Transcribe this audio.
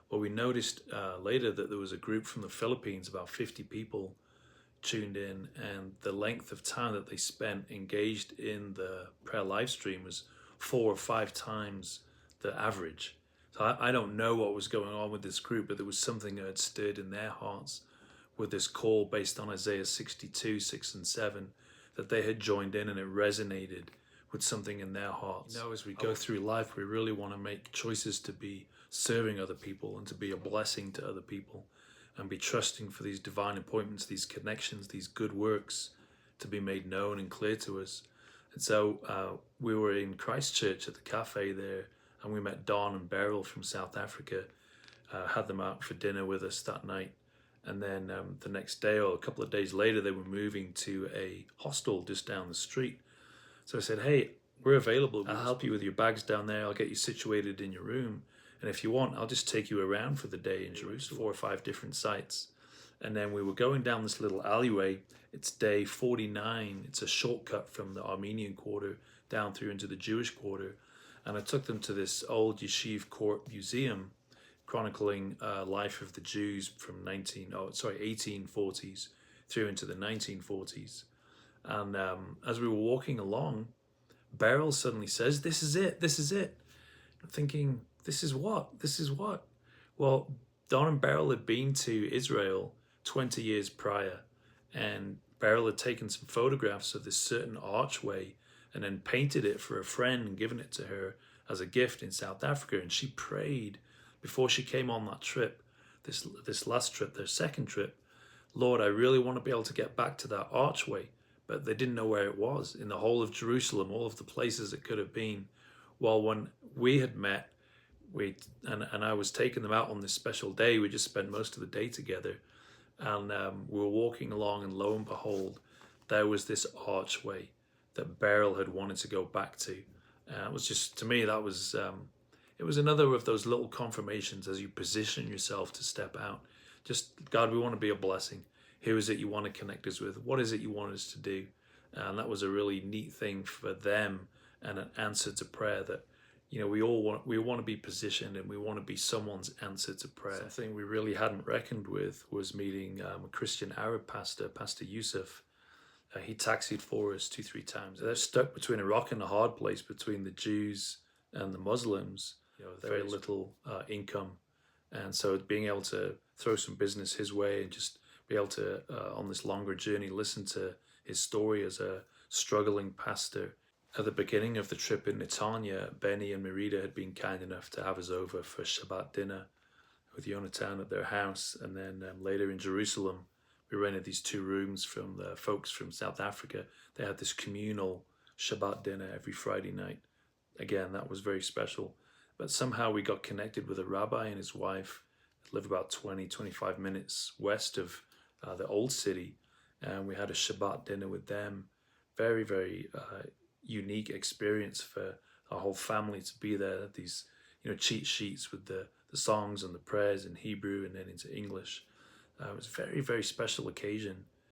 Well, we noticed later that there was a group from the Philippines, about 50 people tuned in, and the length of time that they spent engaged in the prayer live stream was 4 or 5 times the average. So I don't know what was going on with this group, but there was something that had stirred in their hearts with this call based on Isaiah 62, 6 and 7, that they had joined in, and it resonated with something in their hearts. You know, as we go through life, we really want to make choices to be serving other people and to be a blessing to other people, and be trusting for these divine appointments, these connections, these good works to be made known and clear to us. And so we were in Christchurch at the cafe there, and we met Don and Beryl from South Africa, had them out for dinner with us that night. And then the next day, or a couple of days later, they were moving to a hostel just down the street. So I said, hey, we're available. I'll help you with your bags down there. I'll get you situated in your room. And if you want, I'll just take you around for the day in Jerusalem, 4 or 5 different sites. And then we were going down this little alleyway. It's day 49. It's a shortcut from the Armenian quarter down through into the Jewish quarter. And I took them to this old Yeshiv Court museum chronicling life of the Jews from 1840s through into the 1940s. And as we were walking along, Beryl suddenly says, this is it, this is it. I'm thinking, this is what? This is what? Well, Don and Beryl had been to Israel 20 years prior, and Beryl had taken some photographs of this certain archway and then painted it for a friend and given it to her as a gift in South Africa. And she prayed before she came on that trip, this last trip, their second trip, Lord, I really want to be able to get back to that archway. But they didn't know where it was in the whole of Jerusalem, all of the places it could have been. Well, when we had met, and I was taking them out on this special day, we just spent most of the day together, and we were walking along, and lo and behold, there was this archway that Beryl had wanted to go back to. It was just, to me, that was, it was another of those little confirmations as you position yourself to step out. Just, God, we want to be a blessing. Who is it you want to connect us with? What is it you want us to do? And that was a really neat thing for them, and an answer to prayer that, you know, we want to be positioned, and we want to be someone's answer to prayer. Something we really hadn't reckoned with was meeting a Christian Arab pastor, Pastor Yusuf. He taxied for us 2-3 times. They're stuck between a rock and a hard place between the Jews and the Muslims. You know, very little income, and so being able to throw some business his way and just be able to, on this longer journey, listen to his story as a struggling pastor. At the beginning of the trip in Netanya, Benny and Merida had been kind enough to have us over for Shabbat dinner with Yonatan at their house. And then later in Jerusalem, we rented these 2 rooms from the folks from South Africa. They had this communal Shabbat dinner every Friday night. Again, that was very special. But somehow we got connected with a rabbi and his wife that lived about 20-25 minutes west of the old city, and we had a Shabbat dinner with them. Very, very unique experience for our whole family to be there. These, you know, cheat sheets with the songs and the prayers in Hebrew and then into English. It was a very, very special occasion.